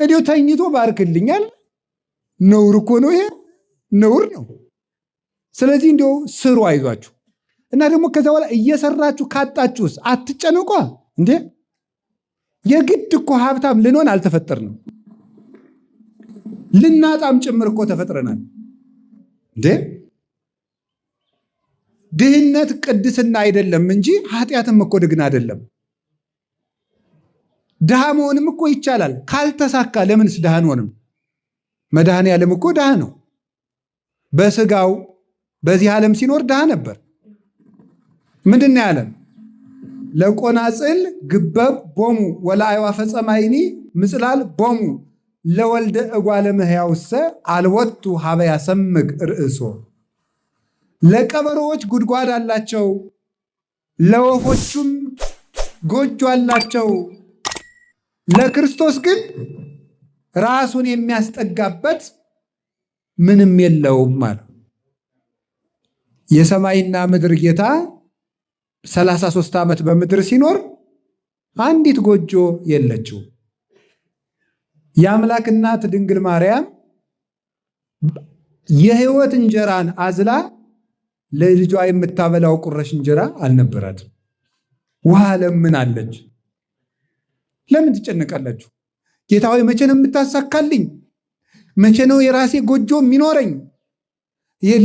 እንዲሁ ተኝቶ ባርክልኛል። ነውር እኮ ነው ይሄ፣ ነውር ነው። ስለዚህ እንዲሁ ስሩ፣ አይዟችሁ። እና ደግሞ ከዛ በኋላ እየሰራችሁ ካጣችሁስ አትጨነቋ እንዴ። የግድ እኮ ሀብታም ልንሆን አልተፈጠርንም፣ ልናጣም ጭምር እኮ ተፈጥረናል እንዴ። ድህነት ቅድስና አይደለም እንጂ ኃጢአትም እኮ ድግና አይደለም። ድሃ መሆንም እኮ ይቻላል። ካልተሳካ ለምንስ ድሃ አንሆንም? መድኃኔ ዓለም እኮ ድሃ ነው። በስጋው በዚህ ዓለም ሲኖር ድሃ ነበር። ምንድን ነው ያለን? ለቆናጽል ግበብ ቦሙ ወለአዕዋፈ ሰማይኒ ምጽላል ቦሙ ለወልደ እጓለ እመሕያውሰ አልወቱ ሀበ ያሰምግ ርእሶ። ለቀበሮዎች ጉድጓድ አላቸው፣ ለወፎቹም ጎጆ አላቸው፣ ለክርስቶስ ግን ራሱን የሚያስጠጋበት ምንም የለውም ማለት። የሰማይና ምድር ጌታ 33 ዓመት በምድር ሲኖር አንዲት ጎጆ የለችው። የአምላክ እናት ድንግል ማርያም የሕይወት እንጀራን አዝላ ለልጇ የምታበላው ቁረሽ እንጀራ አልነበራትም። ውሃ ለምን አለች? ለምን ትጨነቃላችሁ? ጌታ ሆይ መቼ ነው የምታሳካልኝ? መቼ ነው የራሴ ጎጆ የሚኖረኝ?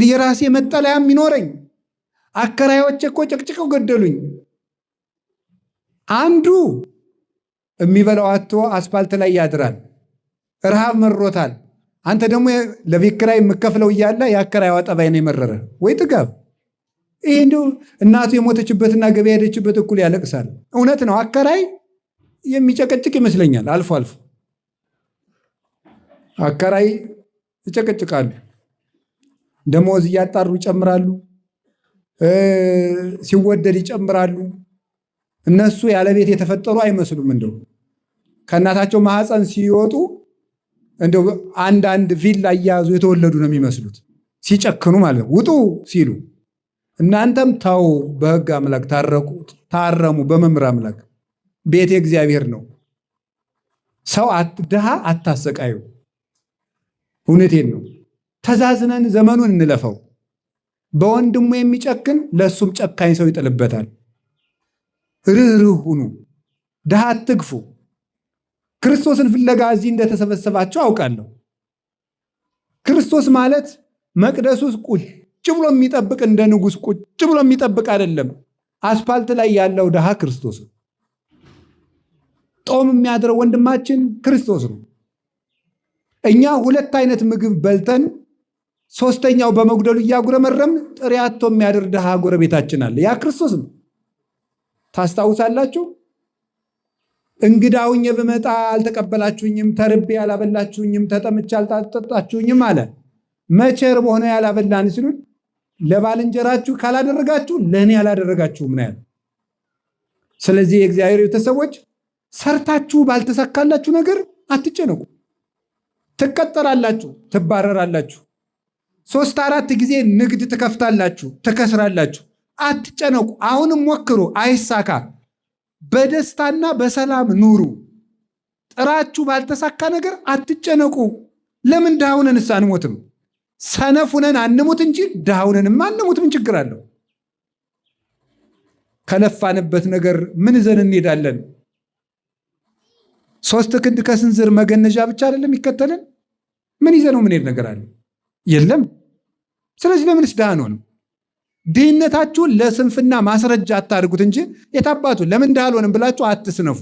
የራሴ መጠለያ የሚኖረኝ? አከራዮቼ እኮ ጨቅጭቀው ገደሉኝ። አንዱ የሚበላው አጥቶ አስፋልት ላይ ያድራል፣ ረሃብ መሮታል። አንተ ደግሞ ለቤት ኪራይ የምከፍለው እያለ የአከራይዋ ጠባይ ነው የመረረ። ወይ ጥጋብ! ይሄ እንዲሁ እናቱ የሞተችበትና ገበያ ሄደችበት እኩል ያለቅሳል። እውነት ነው፣ አከራይ የሚጨቀጭቅ ይመስለኛል። አልፎ አልፎ አከራይ ይጨቀጭቃሉ፣ ደሞዝ እያጣሩ ይጨምራሉ፣ ሲወደድ ይጨምራሉ። እነሱ ያለ ቤት የተፈጠሩ አይመስሉም። እንደው ከእናታቸው ማህፀን ሲወጡ እንደው አንዳንድ ቪላ እያያዙ የተወለዱ ነው የሚመስሉት፣ ሲጨክኑ ማለት ነው። ውጡ ሲሉ እናንተም ተው፣ በሕግ አምላክ ታረሙ፣ በመምህር አምላክ ቤት እግዚአብሔር ነው። ሰው ድሃ አታሰቃዩ። እውነቴን ነው። ተዛዝነን ዘመኑን እንለፈው። በወንድሙ የሚጨክን ለእሱም ጨካኝ ሰው ይጥልበታል። ርኅሩህ ሁኑ፣ ድሃ አትግፉ። ክርስቶስን ፍለጋ እዚህ እንደተሰበሰባቸው አውቃለሁ። ክርስቶስ ማለት መቅደሱ ቁጭ ብሎ የሚጠብቅ እንደ ንጉሥ ቁጭ ብሎ የሚጠብቅ አይደለም። አስፓልት ላይ ያለው ድሃ ክርስቶስ ነው። ጦም የሚያድረው ወንድማችን ክርስቶስ ነው። እኛ ሁለት አይነት ምግብ በልተን ሶስተኛው በመጉደሉ እያጉረመረም ጥሬ አጥቶ የሚያድር ድሃ ጎረቤታችን አለ። ያ ክርስቶስ ነው። ታስታውሳላችሁ? እንግዳ ሆኜ ብመጣ አልተቀበላችሁኝም፣ ተርቤ አላበላችሁኝም፣ ተጠምቼ አልጠጣችሁኝም አለ። መቼ ርቦ ሆነ ያላበላን ሲሉን፣ ለባልንጀራችሁ ካላደረጋችሁ ለእኔ ያላደረጋችሁም ነው ያለ። ስለዚህ የእግዚአብሔር ቤተሰቦች ሰርታችሁ ባልተሳካላችሁ ነገር አትጨነቁ። ትቀጠራላችሁ፣ ትባረራላችሁ፣ 3-4 ጊዜ ንግድ ትከፍታላችሁ፣ ትከስራላችሁ። አትጨነቁ። አሁንም ሞክሩ፣ አይሳካ። በደስታና በሰላም ኑሩ። ጥራችሁ ባልተሳካ ነገር አትጨነቁ። ለምን ድሃ ሆነንስ አንሞትም? ሰነፍ ሆነን አንሙት እንጂ ድሃ ሆነንማ አንሙት። ምን ችግር አለው? ከለፋንበት ነገር ምን ይዘን እንሄዳለን? 3 ክንድ ከስንዝር መገነዣ ብቻ አይደለም ይከተለን? ምን ይዘነው ምን ሄድ ነገር አለ? የለም። ስለዚህ ለምንስ ድሃ አንሆንም? ድህነታችሁን ለስንፍና ማስረጃ አታድርጉት እንጂ የታባቱ ለምን ድሃ አልሆንም ብላችሁ አትስነፉ።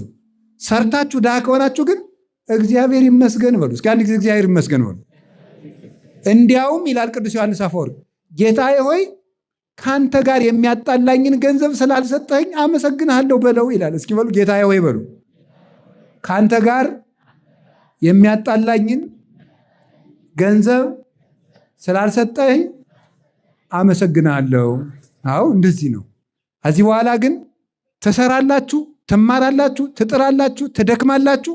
ሰርታችሁ ድሃ ከሆናችሁ ግን እግዚአብሔር ይመስገን በሉ። እስኪ አንድ ጊዜ እግዚአብሔር ይመስገን በሉ። እንዲያውም ይላል ቅዱስ ዮሐንስ አፈወርቅ፣ ጌታዬ ሆይ ከአንተ ጋር የሚያጣላኝን ገንዘብ ስላልሰጠኝ አመሰግንሃለሁ በለው ይላል። እስኪ በሉ ጌታዬ ሆይ በሉ። ከአንተ ጋር የሚያጣላኝን ገንዘብ ስላልሰጠኝ አመሰግናለሁ። አዎ እንደዚህ ነው። ከዚህ በኋላ ግን ትሰራላችሁ፣ ትማራላችሁ፣ ትጥራላችሁ፣ ትደክማላችሁ።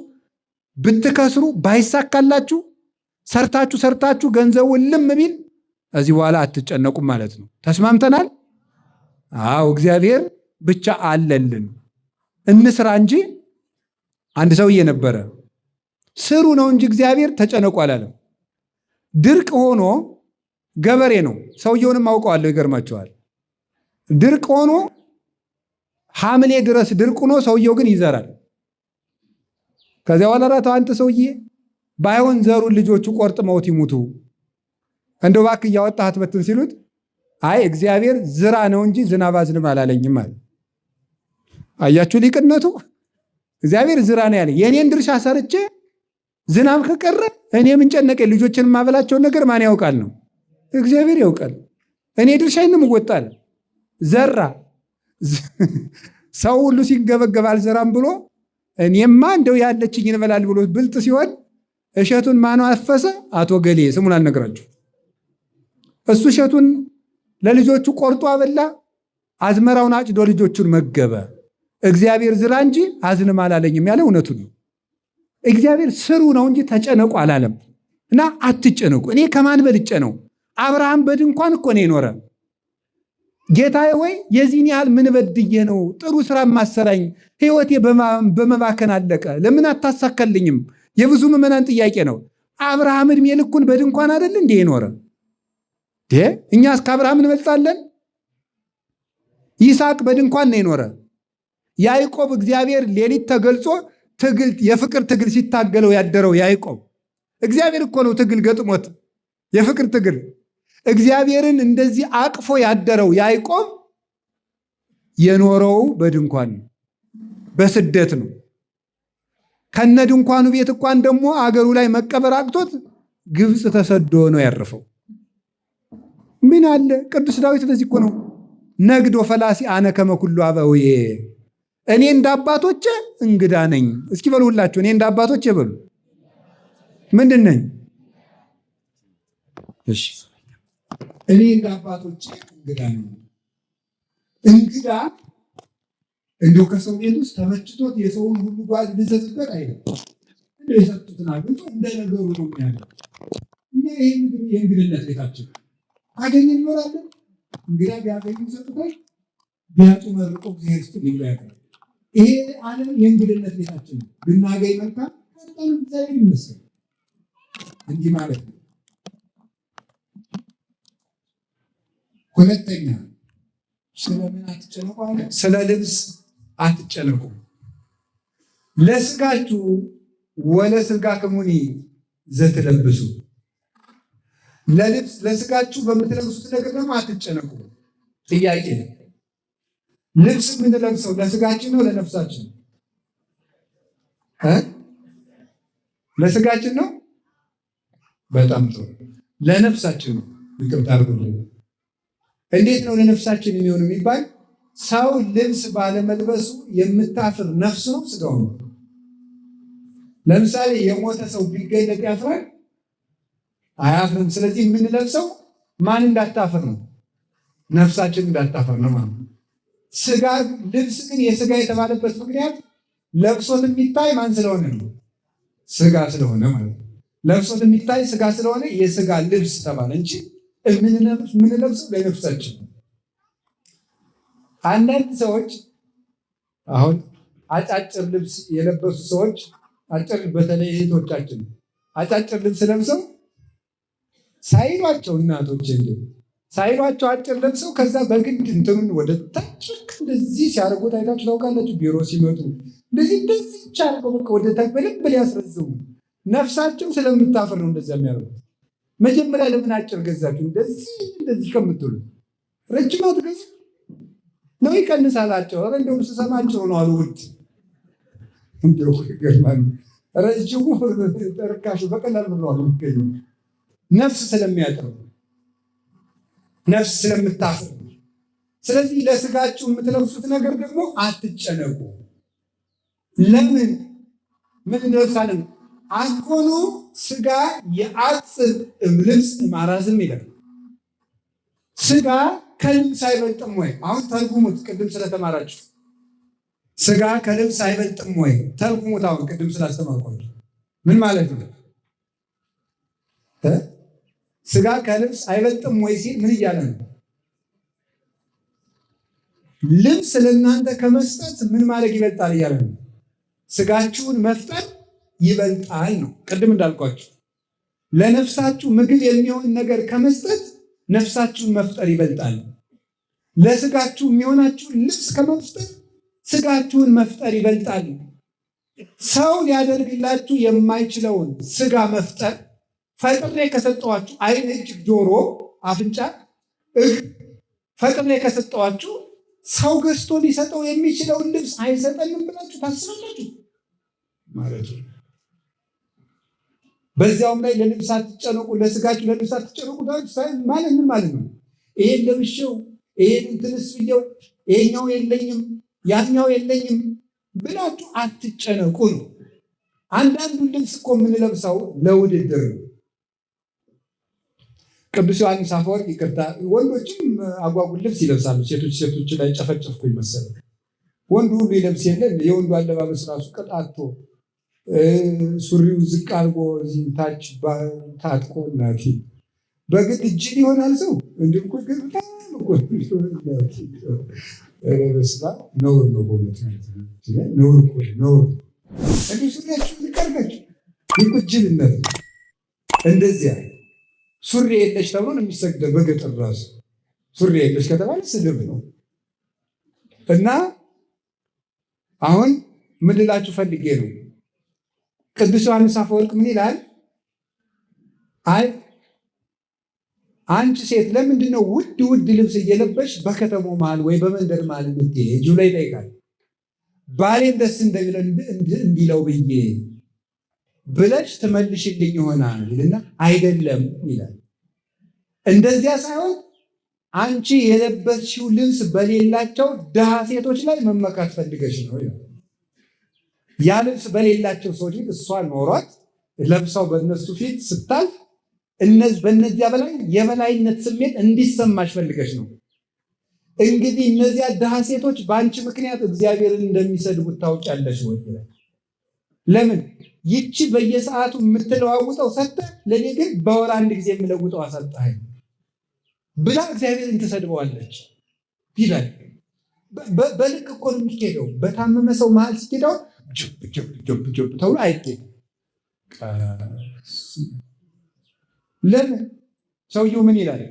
ብትከስሩ ባይሳካላችሁ ሰርታችሁ ገንዘቡ ልም ቢል ከዚህ በኋላ አትጨነቁም ማለት ነው። ተስማምተናል? አዎ እግዚአብሔር ብቻ አለልን። እንስራ እንጂ። አንድ ሰውዬ ነበረ ስሩ ነው እንጂ እግዚአብሔር ተጨነቁ አላለም። ድርቅ ሆኖ ገበሬ ነው፣ ሰውየውንም አውቀዋለሁ፣ ይገርማቸዋል። ድርቅ ሆኖ ሐምሌ ድረስ ድርቅ ሆኖ ሰውየው ግን ይዘራል። ከዚያ በኋላ ተው አንተ ሰውዬ ባይሆን ዘሩን ልጆቹ ቆርጥመውት ይሙቱ እንደው እባክህ እያወጣህ አትበትን ሲሉት አይ እግዚአብሔር ዝራ ነው እንጂ ዝናብ አዝንም አላለኝም አለ። አያችሁ ሊቅነቱ። እግዚአብሔር ዝራ ነው ያለ። የኔን ድርሻ ሰርቼ ዝናብ ከቀረ እኔ ምን ጨነቀኝ? ልጆችን የማበላቸውን ነገር ማን ያውቃል ነው? እግዚአብሔር ያውቃል። እኔ ድርሻዬን እወጣል። ዘራ ሰው ሁሉ ሲገበገብ አልዘራም ብሎ እኔማ እንደው ያለችኝን እበላለሁ ብሎ ብልጥ ሲሆን እሸቱን ማነው አፈሰ? አቶ ገሌ ስሙን አልነግራችሁ። እሱ እሸቱን ለልጆቹ ቆርጦ አበላ፣ አዝመራውን አጭዶ ልጆቹን መገበ። እግዚአብሔር ዝራ እንጂ አዝንም አላለኝም ያለ እውነቱን ነው። እግዚአብሔር ስሩ ነው እንጂ ተጨነቁ አላለም። እና አትጨነቁ። እኔ ከማን በልጬ ነው? አብርሃም በድንኳን እኮ ነው የኖረ። ጌታዬ ሆይ የዚህን ያህል ምን በድዬ ነው ጥሩ ስራ ማሰራኝ? ህይወቴ በመባከን አለቀ፣ ለምን አታሳካልኝም? የብዙ ምዕመናን ጥያቄ ነው። አብርሃም እድሜ ልኩን በድንኳን አይደል እንዴ የኖረ? እኛ እስከ አብርሃም እንበልጣለን? ይስሐቅ በድንኳን ነው የኖረ። ያዕቆብ እግዚአብሔር ሌሊት ተገልጾ ትግል የፍቅር ትግል ሲታገለው ያደረው ያዕቆብ እግዚአብሔር እኮ ነው ትግል ገጥሞት የፍቅር ትግል እግዚአብሔርን እንደዚህ አቅፎ ያደረው ያዕቆብ የኖረው በድንኳን ነው፣ በስደት ነው። ከነ ድንኳኑ ቤት እንኳን ደግሞ አገሩ ላይ መቀበር አቅቶት ግብፅ ተሰዶ ነው ያረፈው። ምን አለ ቅዱስ ዳዊት ለዚህ እኮ ነው ነግዶ ፈላሲ አነ ከመ ኩሉ አበውዬ፣ እኔ እንደ አባቶቼ እንግዳ ነኝ። እስኪ በሉ ሁላችሁ እኔ እንደ አባቶቼ በሉ። ምንድን ነኝ? እሺ እኔ እንደ አባቶቼ እንግዳ ነኝ። እንግዳ እንደው ከሰው ቤት ውስጥ ተመችቶት የሰውን ሁሉ ጓዝ ልዘዝበት አይደለም። እንደ የሰጡትን አግኝቶ እንደ ነገሩ ነው የሚያደርግ። እኛ ይህን የእንግድነት ቤታችን አገኝ እንኖራለን። እንግዳ ቢያገኙ ሰጡታል፣ ቢያጡ መርቆ እግዚአብሔር ስጥ ሊብላ ያቀራል። ይሄ ዓለም የእንግድነት ቤታችን ነው። ብናገኝ መልካም፣ በጣም እግዚአብሔር ይመስገን። እንዲህ ማለት ነው። ሁለተኛ ስለምን አትጨነቁ አለ? ስለ ልብስ አትጨነቁ። ለስጋችሁ ወለሥጋክሙኒ ዘትለብሱ፣ ለልብስ ለስጋችሁ በምትለብሱት ነገር ደግሞ አትጨነቁ። ጥያቄ ልብስ የምንለብሰው ለስጋችን ነው ለነፍሳችን? ለስጋችን ነው። በጣም ጥሩ። ለነፍሳችን ነው። ይቅርታ አድርጉልኝ። እንዴት ነው ለነፍሳችን የሚሆን የሚባል? ሰው ልብስ ባለመልበሱ የምታፍር ነፍስ ነው ስጋው ነው። ለምሳሌ የሞተ ሰው ቢገለጥ ያፍራል? አያፍርም። ስለዚህ የምንለብሰው ማን እንዳታፍር ነው? ነፍሳችን እንዳታፍር ነው ማለት ነው። ስጋ ልብስ ግን የስጋ የተባለበት ምክንያት ለብሶት የሚታይ ማን ስለሆነ ነው? ስጋ ስለሆነ ማለት ነው። ለብሶት የሚታይ ስጋ ስለሆነ የስጋ ልብስ ተባለ እንጂ የምንለብሰው ለነፍሳችን። አንዳንድ ሰዎች አሁን አጫጭር ልብስ የለበሱ ሰዎች በተለይ እህቶቻችን አጫጭር ልብስ ለብሰው ሳይሏቸው እናቶች ሳይሏቸው አጭር ለብሰው ከዛ በግድ እንትኑን ወደ ታች እንደዚህ ሲያደርጉት አይታችሁ ታውቃላችሁ። ቢሮ ሲመጡ እንደዚህ ቻርገው በቃ ወደ ታች በልብ ሊያስረዝሙ ነፍሳቸው ስለምታፍር ነው እንደዛ የሚያደርጉት። መጀመሪያ ለምን አጭር ገዛችሁ? እንደዚህ ከምትሉ ረጅም አትገዙ ነው ይቀንሳላቸው። ኧረ እንደውም ስሰማቸው ነው አሉ ውድ እንደው ይገርማል። ረጅሙ ተርካሹ በቀላል ብለው አሉ የሚገኙ ነፍስ ስለሚያጥር ነፍስ ስለምታፍር። ስለዚህ ለስጋችሁ የምትለብሱት ነገር ደግሞ አትጨነቁ። ለምን ምን እንለብሳለን? አኮኑ ስጋ የአጽብ እምልብስ ማራዝም ይላል። ስጋ ከልብስ አይበልጥም ወይ? አሁን ተርጉሙት። ቅድም ስለተማራችሁ ስጋ ከልብስ አይበልጥም ወይ? ተርጉሙት። አሁን ቅድም ስላስተማርኳችሁ ምን ማለት ነው? ስጋ ከልብስ አይበልጥም ወይ ሲል ምን እያለ ነው? ልብስ ለእናንተ ከመስጠት ምን ማድረግ ይበልጣል እያለ ነው። ስጋችሁን መፍጠር ይበልጣል ነው። ቅድም እንዳልኳችሁ ለነፍሳችሁ ምግብ የሚሆን ነገር ከመስጠት ነፍሳችሁን መፍጠር ይበልጣል። ለስጋችሁ የሚሆናችሁን ልብስ ከመፍጠር ስጋችሁን መፍጠር ይበልጣል። ሰው ሊያደርግላችሁ የማይችለውን ስጋ መፍጠር ፈጥሬ ከሰጠዋችሁ ዓይን፣ እጅ፣ ጆሮ፣ አፍንጫ፣ እግር ፈጥሬ ከሰጠዋችሁ ሰው ገዝቶ ሊሰጠው የሚችለውን ልብስ አይሰጠንም ብላችሁ ታስባላችሁ ማለት ነው። በዚያውም ላይ ለልብስ አትጨነቁ፣ ለስጋችሁ ለልብስ አትጨነቁ ማለት ምን ማለት ነው? ይሄን ለብሼው ይሄን እንትንስ ብዬው ይሄኛው የለኝም ያኛው የለኝም ብላችሁ አትጨነቁ ነው። አንዳንዱ ልብስ እኮ የምንለብሰው ለውድድር ነው። ቅዱስ ዮሐንስ አፈወርቅ ይቅርታ፣ ወንዶችም አጓጉል ልብስ ይለብሳሉ። ሴቶች ላይ ጨፈጨፍኩ ይመሰል። ወንዱ ሁሉ ይለብስ የለን። የወንዱ አለባበስ ራሱ ቀጣቶ ሱሪው ዝቅ አድርጎ ታች ታጥቆ ናቲ በግድ እጅል ይሆናል ሰው እንዲሁ እኮ ግን በስመ አብ ነውር ነው። በእውነት ነውር እኮ ነውር። እንዲሁ ሱሪያችሁ ልቀርበች ይቁጅልነት እንደዚያ ሱሪ የለሽ ተብሎ ነው የሚሰግደው። በገጠር ራሱ ሱሪ የለሽ ከተባለ ስድብ ነው። እና አሁን ምን ልላችሁ ፈልጌ ነው፣ ቅዱስ ዮሐንስ አፈወርቅ ምን ይላል? አይ አንቺ ሴት ለምንድን ነው ውድ ውድ ልብስ እየለበሽ በከተማው መሃል ወይ በመንደር መሃል የምትሄጂው ላይ ይጠይቃል። ባሌን ደስ እንዲለው ብዬ ብለሽ ትመልሽልኝ ይሆናል ይልና አይደለም ይላል። እንደዚያ ሳይሆን አንቺ የለበስሽው ልብስ በሌላቸው ድሃ ሴቶች ላይ መመካት ፈልገሽ ነው ይላል። ያ ልብስ በሌላቸው ሰዎች ፊት እሷ ኖሯት ለብሰው በእነሱ ፊት ስታልፍ በእነዚያ በላይ የበላይነት ስሜት እንዲሰማሽ ፈልገሽ ነው። እንግዲህ እነዚያ ድሃ ሴቶች በአንቺ ምክንያት እግዚአብሔርን እንደሚሰድቡት ታውቂያለሽ ወይ ይላል። ለምን ይቺ በየሰዓቱ የምትለዋውጠው ሰጠህ፣ ለእኔ ግን በወር አንድ ጊዜ የምለውጠው አሳጣኸኝ ብላ እግዚአብሔርን ትሰድበዋለች ይላል። በልክ እኮ ነው የሚሄደው። በታመመ ሰው መሀል ሲሄደው ጆብ ተብሎ አይኬድም። ለምን ሰውየው ምን ይላል?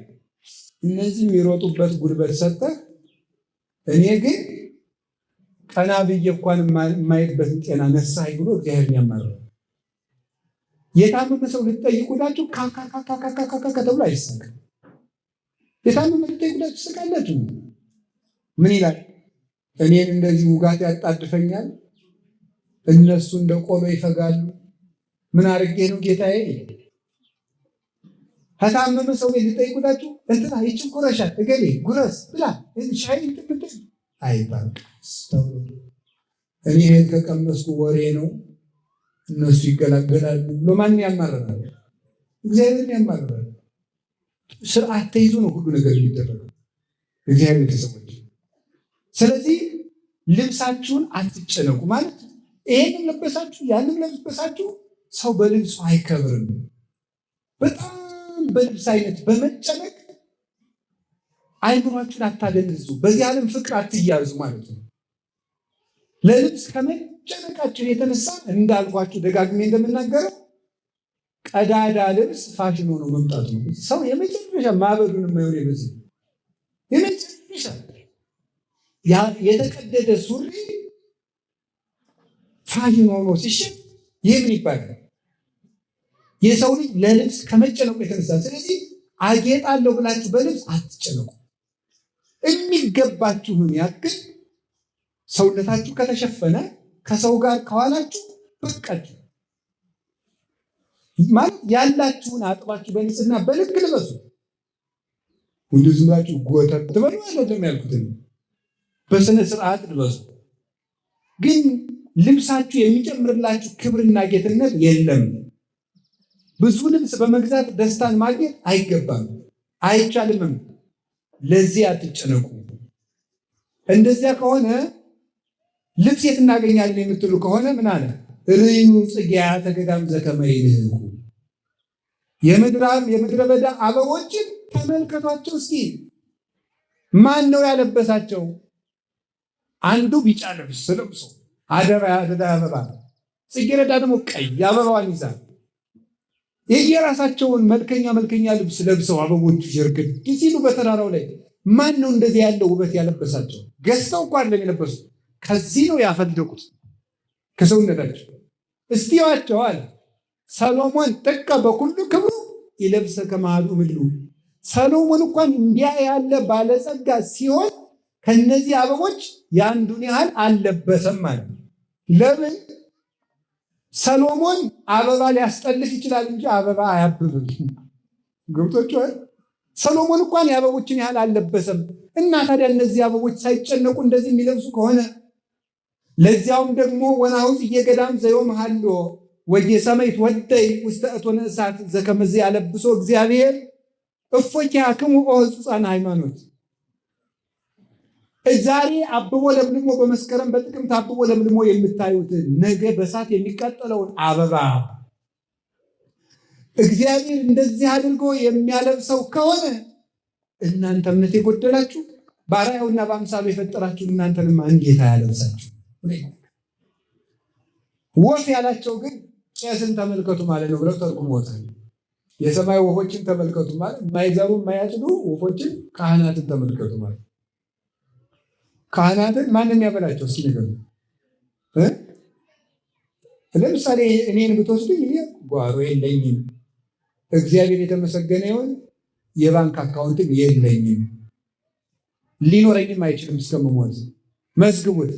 እነዚህ የሚሮጡበት ጉልበት ሰጠህ፣ እኔ ግን ቀና ብዬ እንኳን የማይበትን ጤና ነሳኝ ብሎ እግዚአብሔርን ያማረው። የታመመ ሰው ልትጠይቁላችሁ ካካካካካካ ተብሎ አይሳቅም። የታመመ ልትጠይቁላችሁ ትስቃላችሁ። ምን ይላል? እኔን እንደዚህ ውጋት ያጣድፈኛል፣ እነሱ እንደ ቆሎ ይፈጋሉ። ምን አድርጌ ነው ጌታዬ? ከታመመ ሰው ልትጠይቁላችሁ እንትና ይችን ቁረሻት እገሌ ጉረስ ብላ ሻይ ትብት አይባልም። እኔ ይሄን ከቀመስኩ ወሬ ነው እነሱ ይገላገላሉ ብሎ ማንን ያማርራል? እግዚአብሔርን ያማርራል። ስርዓት ተይዞ ነው ሁሉ ነገር የሚደረገው እግዚአብሔር ቤተሰቦች። ስለዚህ ልብሳችሁን አትጨነቁ ማለት ይሄንን ለበሳችሁ ያንን ለበሳችሁ ሰው በልብሱ አይከብርም። በጣም በልብስ አይነት በመጨነቅ አይምሯችሁን አታደንዙ። በዚህ ዓለም ፍቅር አትያዙ ማለት ነው። ለልብስ ከመጨነቃችሁ የተነሳ እንዳልኳችሁ ደጋግሜ እንደምናገረው ቀዳዳ ልብስ ፋሽን ሆኖ መምጣቱ ነው። ሰው የመጨረሻ ማበዱን የማይሆን በዚህ የመጨረሻ የተቀደደ ሱሪ ፋሽን ሆኖ ሲሸጥ ይህ ምን ይባላል? የሰው ልጅ ለልብስ ከመጨነቁ የተነሳ። ስለዚህ አጌጣለሁ ብላችሁ በልብስ አትጨነቁ። የሚገባችሁን ያክል ሰውነታችሁ ከተሸፈነ ከሰው ጋር ከዋላችሁ በቃችሁ ማለት ያላችሁን አጥባችሁ በንጽህና በልክ ልበሱ። ሁሉ ዝም ብላችሁ ጎተት ትበሉ አይደለም ያልኩት፣ በስነ ስርዓት ልበሱ። ግን ልብሳችሁ የሚጨምርላችሁ ክብርና ጌትነት የለም። ብዙ ልብስ በመግዛት ደስታን ማግኘት አይገባም፣ አይቻልምም። ለዚህ አትጨነቁ። እንደዚያ ከሆነ ልብስ የት እናገኛለን የምትሉ ከሆነ ምን አለ? ርዩ ጽጌያተ ገዳም ዘከመ ይልህቁ፣ የምድረ በዳ አበቦችን ተመልከቷቸው እስኪ። ማን ነው ያለበሳቸው? አንዱ ቢጫ ልብስ ለብሶ አደራ አበባ ጽጌረዳ ደግሞ ቀይ አበባዋን ይዛ የየራሳቸውን መልከኛ ልብስ ለብሰው አበቦቹ ጀርግድ ሲሉ በተራራው ላይ ማን ነው እንደዚህ ያለው ውበት ያለበሳቸው? ገዝተው እኮ አይደለም የለበሱት፣ ከዚህ ነው ያፈለቁት ከሰውነታቸው። እስቲዋቸው አለ ሰሎሞን ጥቀ በኩሉ ክብሩ ይለብሰ ከመሃሉ ምድሉ። ሰሎሞን እንኳን እንዲያ ያለ ባለጸጋ ሲሆን ከነዚህ አበቦች የአንዱን ያህል አልለበሰም ማለት ነው። ለምን? ሰሎሞን አበባ ሊያስጠልፍ ይችላል እንጂ አበባ አያብብም። ገብቶችኋል? ሰሎሞን እንኳን የአበቦችን ያህል አልለበሰም እና ታዲያ እነዚህ አበቦች ሳይጨነቁ እንደዚህ የሚለብሱ ከሆነ ለዚያውም ደግሞ ወናሁ ጽጌ ገዳም ዘዮም ሃሎ ወየሰማይ ትወደይ ውስተ እቶነ እሳት ዘከመዘ ያለብሶ እግዚአብሔር እፎኪያክሙ ኦሕጹፃነ ሃይማኖት። ዛሬ አብቦ ለምልሞ በመስከረም በጥቅምት አብቦ ለምልሞ የምታዩትን ነገ በእሳት የሚቃጠለውን አበባ እግዚአብሔር እንደዚህ አድርጎ የሚያለብሰው ከሆነ እናንተ እምነት የጎደላችሁ በአርአያውና በአምሳሉ የፈጠራችሁ እናንተንማ እንዴት አያለብሳችሁ? ወፍ ያላቸው ግን ቄስን ተመልከቱ ማለት ነው ብለው ተርጉመውታል። የሰማይ ወፎችን ተመልከቱ ማለት የማይዘሩ የማያጭዱ ወፎችን፣ ካህናትን ተመልከቱ ማለት። ካህናትን ማንም ያበላቸው? እስኪ ንገሩ። ለምሳሌ እኔን ብትወስዱኝ ጓሮ የለኝም፣ እግዚአብሔር የተመሰገነ ይሁን፣ የባንክ አካውንትም የለኝም፣ ሊኖረኝም አይችልም እስከምሞት። መዝግቡት።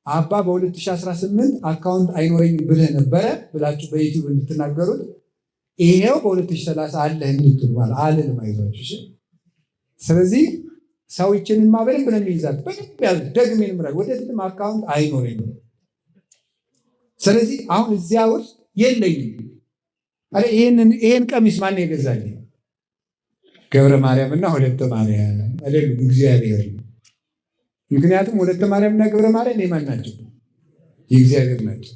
አባ በ2018 አካውንት አይኖረኝም ብለህ ነበረ ብላችሁ በዩቲዩብ እንድትናገሩት፣ ይሄው በ2030 አለህ እንድትሉ ማለት አልልም። አይዟችሁ። ስለዚህ ሰዎችንማ በደንብ ነው የሚይዛት። በደንብ ያዙ። ደግሜን ምራ ወደፊትም አካውንት አይኖረኝም። ስለዚህ አሁን እዚያ ውስጥ የለኝም። ይሄን ቀሚስ ማነው የገዛልኝ? ገብረ ማርያም እና ወለተ ማርያም አይደሉም? እግዚአብሔር። ምክንያቱም ወለተ ማርያም እና ገብረ ማርያም የማን ናቸው? የእግዚአብሔር ናቸው።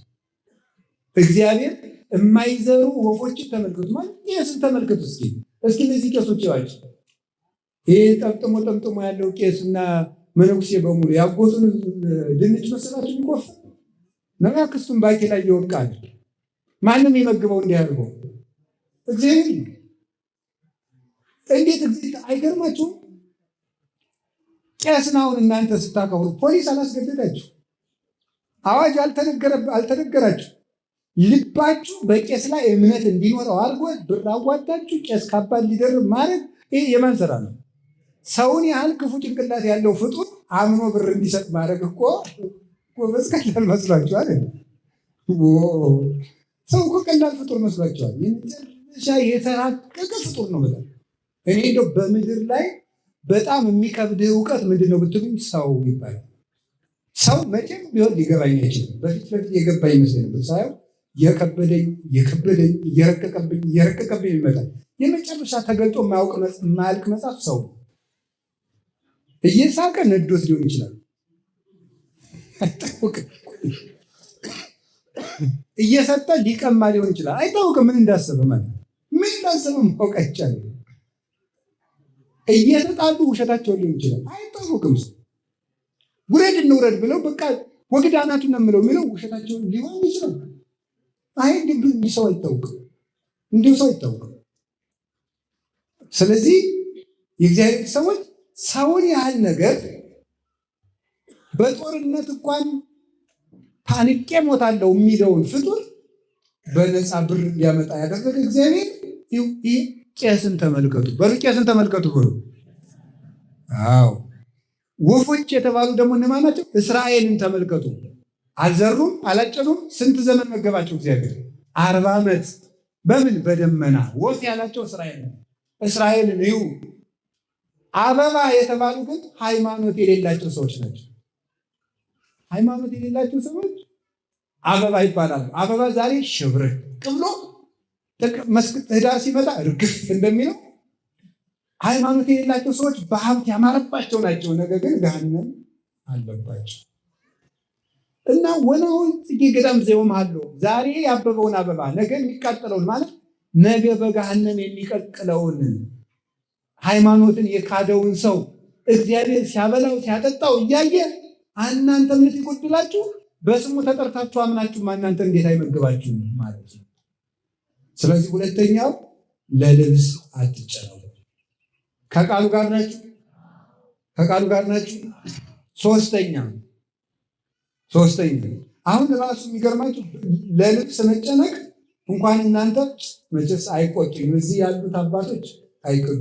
እግዚአብሔር የማይዘሩ ወፎችን ተመልከቱ ማለት ቄስን ተመልከቱ። እስኪ እነዚህ ቄሶች ይዋቸው። ይሄ ጠምጥሞ ያለው ቄስና መነኩሴ በሙሉ ያጎቱን ድንች መሰላችሁ የሚቆፍ ነው። ያክስቱን ባቄላ ይወቃል። ማንም የመግበው እንዲያርገው እግዚአብሔር። እንዴት አይገርማችሁም? ቄስን አሁን እናንተ ስታከብሩ ፖሊስ አላስገደዳችሁ፣ አዋጅ አልተነገራችሁ። ልባችሁ በቄስ ላይ እምነት እንዲኖረው አድርጎ ብር አዋጣችሁ ቄስ ካባ እንዲደርብ ማድረግ ይህ የማን ስራ ነው? ሰውን ያህል ክፉ ጭንቅላት ያለው ፍጡር አምኖ ብር እንዲሰጥ ማድረግ እኮ ቀላል መስሏችኋል? ሰው እኮ ቀላል ፍጡር መስሏችኋል? የመጨረሻ የተራቀቀ ፍጡር ነው። በጣም እኔ እንደው በምድር ላይ በጣም የሚከብድ እውቀት ምንድን ነው ብትሉኝ፣ ሰው ይባላል። ሰው መቼም ቢሆን ሊገባኝ አይችልም። በፊት የገባ ይመስለኝ ነበር። ሳየው የከበደኝ እየረቀቀብኝ ይመጣል። የመጨረሻ ተገልጦ የማያልቅ መጽሐፍ ሰው እየሳቀ ነዶት ሊሆን ይችላል። አይታወቅም። እየሰጠ ሊቀማ ሊሆን ይችላል። አይታወቅም። ምን እንዳሰበ ማወቅ አይቻልም። እየተጣሉ ውሸታቸውን ሊሆን ይችላል። አይታወቅም። ውረድ እንውረድ ብለው በቃ ወግድ አናቱን ነው የሚለው ውሸታቸውን ሊሆን ይችላል። እንዲህ ሰው አይታወቅም። ስለዚህ የእግዚአብሔር ሰዎች ሰውን ያህል ነገር በጦርነት እንኳን ታንቄ ሞታለሁ የሚለውን ፍጡር በነፃ ብር እንዲያመጣ ያደረገ እግዚአብሔር። ይህ ቄስን ተመልከቱ በሉ፣ ቄስን ተመልከቱ በሉ። አዎ ወፎች የተባሉ ደግሞ እነማን ናቸው? እስራኤልን ተመልከቱ። አልዘሩም፣ አላጨዱም። ስንት ዘመን መገባቸው እግዚአብሔር? 40 ዓመት። በምን? በደመና። ወፍ ያላቸው እስራኤልን እዩ። አበባ የተባሉ ግን ሃይማኖት የሌላቸው ሰዎች ናቸው። ሃይማኖት የሌላቸው ሰዎች አበባ ይባላሉ። አበባ ዛሬ ሽብርቅ ብሎ ህዳር ሲመጣ እርግፍ እንደሚለው ሃይማኖት የሌላቸው ሰዎች በሀብት ያማረባቸው ናቸው። ነገር ግን ገሃነም አለባቸው። እና ወናሁ ጽጌ ገዳም ዘዮም ሃሎ፣ ዛሬ ያበበውን አበባ ነገ የሚቃጠለውን ማለት ነገ በገሃነም የሚቀቅለውን ሃይማኖትን የካደውን ሰው እግዚአብሔር ሲያበላው ሲያጠጣው እያየ እናንተ እምነት ይጎድላችሁ በስሙ ተጠርታችሁ አምናችሁ እናንተ እንዴት አይመግባችሁም ማለት ነው። ስለዚህ ሁለተኛው ለልብስ አትጨነቁ። ከቃሉ ጋር ናችሁ? ከቃሉ ጋር ናችሁ? ሶስተኛ አሁን ራሱ የሚገርማችሁ ለልብስ መጨነቅ እንኳን እናንተ መቼስ አይቆጡም። እዚህ ያሉት አባቶች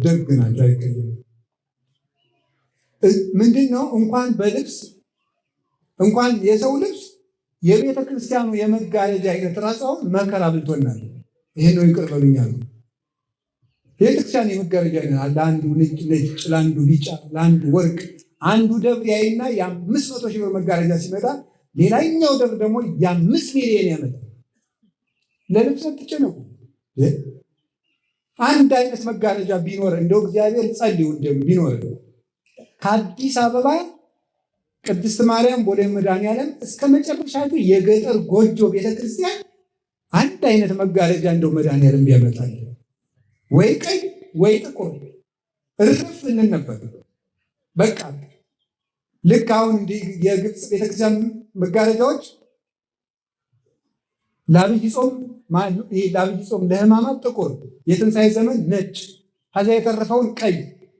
ደግ ናቸው፣ አይቀየሙ። ምንድን ነው እንኳን በልብስ እንኳን የሰው ልብስ የቤተ ክርስቲያኑ የመጋረጃ አይነት ራሱ አሁን መከራ ብልቶናል። ይሄ ነው ይቅር በሉኛል። ቤተክርስቲያን የመጋረጃ አይነት ለአንዱ ነጭ፣ ለአንዱ ቢጫ፣ ለአንዱ ወርቅ፣ አንዱ ደብር ያይና የ500 ሺህ ብር መጋረጃ ሲመጣ ሌላኛው ደብር ደግሞ የ5 ሚሊዮን ያመጣል። ለልብስ አትጨነቁ። አንድ አይነት መጋረጃ ቢኖር እንደው እግዚአብሔር ጸልዩ ቢኖር ከአዲስ አበባ ቅድስት ማርያም ቦሌ መድኃኔዓለም እስከ መጨረሻቱ የገጠር ጎጆ ቤተክርስቲያን አንድ አይነት መጋረጃ እንደው መድኃኔዓለም ቢያመጣል ወይ ቀይ ወይ ጥቁር እርፍ እንል ነበር። በቃ ልክ አሁን እንዲህ የግብፅ ቤተክርስቲያን መጋረጃዎች ለአብይ ጾም ለሕማማት ጥቁር፣ የትንሣኤ ዘመን ነጭ፣ ከዚያ የተረፈውን ቀይ።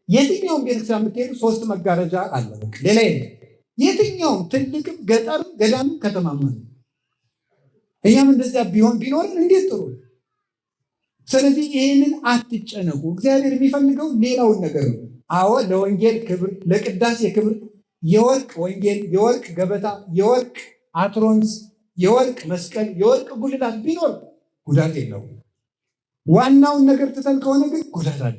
የትኛውም ቤተክርስቲያን የምትሄዱ 3 መጋረጃ አለ፣ ሌላ የለም። የትኛውም ትልቅም ገጠርም ገዳምም ከተማም። እኛም እንደዚያ ቢኖርን እንዴት ጥሩ። ስለዚህ ይህንን አትጨነቁ። እግዚአብሔር የሚፈልገው ሌላውን ነገር ነው። አዎ ለወንጌል ክብር፣ ለቅዳሴ ክብር የወርቅ ወንጌል፣ የወርቅ ገበታ፣ የወርቅ አትሮንስ፣ የወርቅ መስቀል፣ የወርቅ ጉልላት ቢኖር ጉዳት የለውም። ዋናውን ነገር ትተን ከሆነ ግን ጉዳት አለ።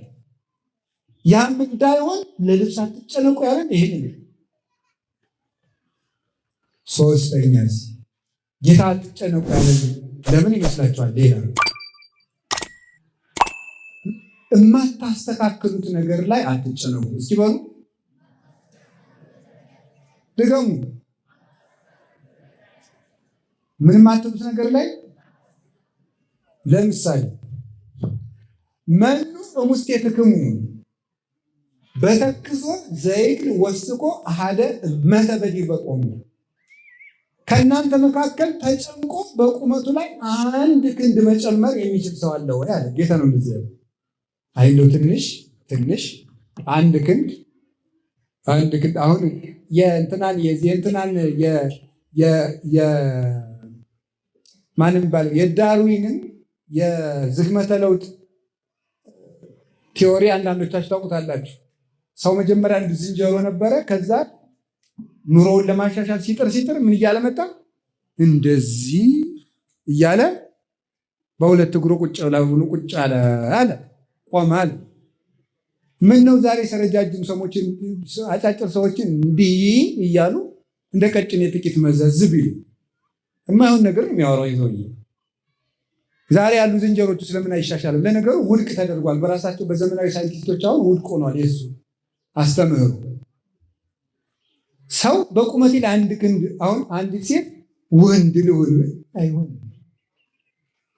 ያም እንዳይሆን ለልብስ አትጨነቁ ያለን ይህን። ሶስተኛስ ጌታ አትጨነቁ ያለን ለምን ይመስላችኋል? ሌላ የማታስተካክሉት ነገር ላይ አትጨነቁ። እስኪ በሉ ድገሙ። ምን የማትሉት ነገር ላይ ለምሳሌ መኑ እሙስቴትክሙ በተክዞ ዘይክል ወስቆ አሐደ እመተ በዲበ ቆሙ። ከእናንተ መካከል ተጨንቆ በቁመቱ ላይ 1 ክንድ መጨመር የሚችል ሰው አለ ወይ አለ ጌታ። ነው እንደዚህ ያለው። አይ እንደው ትንሽ 1 ክንድ አሁን የእንትናን ማንም ባለው የዳርዊንን የዝግመተ ለውጥ ቲዎሪ አንዳንዶቻችሁ ታውቁታላችሁ። ሰው መጀመሪያ አንድ ዝንጀሮ ነበረ። ከዛ ኑሮውን ለማሻሻል ሲጥር ምን እያለ መጣ? እንደዚህ እያለ በ2 እግሩ ቁጭ አለ፣ ቆመ አለ። ምን ነው ዛሬ ረጃጅም ሰዎችን አጫጭር ሰዎችን እንዲህ እያሉ እንደ ቀጭኔ ጥቂት መዘዝ ቢሉ የማይሆን ነገር የሚያወራው ይዘውኝ። ዛሬ ያሉ ዝንጀሮቹ ስለምን አይሻሻልም? ለነገሩ ውድቅ ተደርጓል በራሳቸው በዘመናዊ ሳይንቲስቶች። አሁን ውድቅ ሆኗል የሱ አስተምህሩ። ሰው በቁመቴ ለ1 ክንድ አሁን አንዲት ሴት ወንድ ልሆን አይሆንም።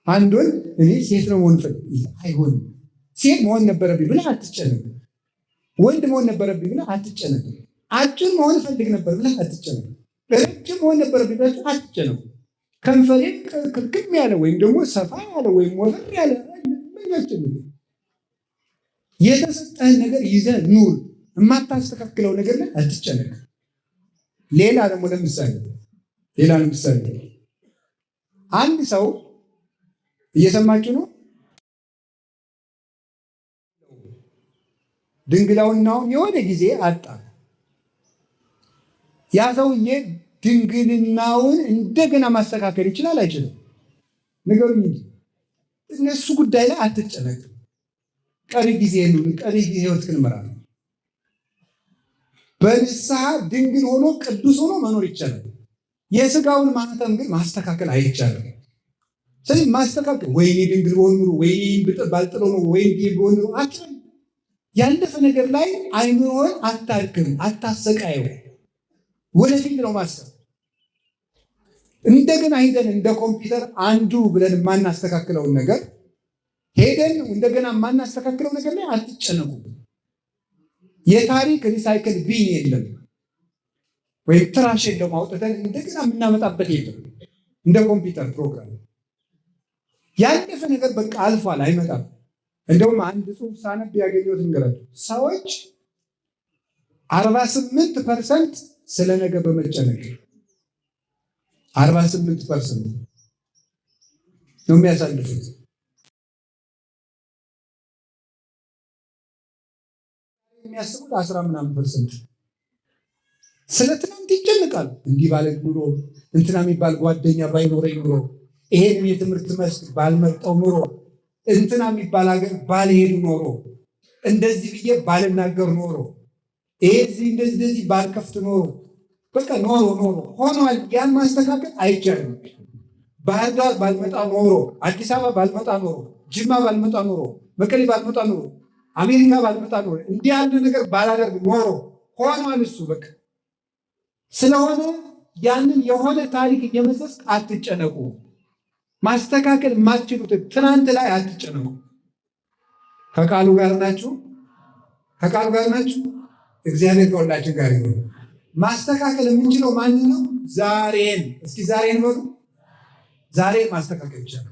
አንድ ወንድ እኔ ሴት ነው መሆን ፈልግ አይሆንም። ሴት መሆን ነበረብኝ ብለህ አትጨነቅ። ወንድ መሆን ነበረብኝ ብለህ አትጨነቅ። አጭር መሆን ፈልግ ነበር ብለህ አትጨነቅ። ረጅም መሆን ነበረብኝ ብለህ አትጨነቅ። ከንፈሬ ክርክም ያለ ወይም ደግሞ ሰፋ ያለ ወይም ወፈር ያለ የተሰጠህን ነገር ይዘህ ኑር። የማታስተካክለው ነገር ላይ አትጨነቅ። ሌላ ደግሞ ለምሳሌ አንድ ሰው እየሰማችሁ ነው። ድንግልናውን የሆነ ጊዜ አጣ። ያ ሰውዬ ድንግልናውን እንደገና ማስተካከል ይችላል አይችልም? ንገሩኝ እንጂ እነሱ ጉዳይ ላይ አትጨነቅ። ቀሪ ጊዜ ህይወትህን ምራ። በንስሐ ድንግል ሆኖ ቅዱስ ሆኖ መኖር ይቻላል። የስጋውን ማህተም ግን ማስተካከል አይቻልም። ስለዚህ ማስተካከል ወይኔ ድንግል በሆን ኑሮ፣ ወይኔ ባልጥለው ነው፣ ወይኔ በሆን ኑሮ አትበል። ያለፈ ነገር ላይ አይምሮህን አታድክም፣ አታሰቃየው። ወደፊት ነው ማሰብ። እንደገና ሄደን እንደ ኮምፒውተር አንዱ ብለን የማናስተካክለውን ነገር ሄደን እንደገና የማናስተካክለው ነገር ላይ አትጨነቁ። የታሪክ ሪሳይክል ቢን የለም። ወይም ትራሽ የለውም አውጥተን እንደገና የምናመጣበት የለም። እንደ ኮምፒውተር ፕሮግራም ያለፈ ነገር በቃ አልፏል፣ አይመጣም። እንደውም አንድ ጽሑፍ ሳነብ ያገኘሁት እንገራችሁ። ሰዎች 48% ስለ ነገ በመጨነቅ 48% ነው የሚያሳልፉት። የሚያስቡት 10% ስለ ትናንት ይጨንቃሉ። እንዲህ ባለ ኑሮ እንትና የሚባል ጓደኛ ባይኖረኝ ኑሮ፣ ይሄን የትምህርት መስክ ባልመጣው ኑሮ፣ እንትና የሚባል ሀገር ባልሄዱ ኖሮ፣ እንደዚህ ብዬ ባልናገር ኖሮ፣ ይሄ እንደዚህ ባልከፍት ኖሮ፣ በቃ ኖሮ ሆኗል። ያን ማስተካከል አይቻልም። ባህር ዳር ባልመጣ ኖሮ፣ አዲስ አበባ ባልመጣ ኖሮ፣ ጅማ ባልመጣ ኖሮ፣ መቀሌ ባልመጣ ኖሮ፣ አሜሪካ ባልመጣ ኖሮ፣ እንዲህ ያለ ነገር ባላደርግ ኖሮ ሆኗል። እሱ በቃ ስለሆነ ያንን የሆነ ታሪክ እየመሰስክ አትጨነቁ። ማስተካከል የማትችሉትን ትናንት ላይ አትጨነቁ። ከቃሉ ጋር ናችሁ? ከቃሉ ጋር ናችሁ? እግዚአብሔር ከሁላችን ጋር ይሁን። ማስተካከል የምንችለው ማንን ነው? ዛሬን። እስኪ ዛሬን በሉ። ዛሬን ማስተካከል ይቻላል።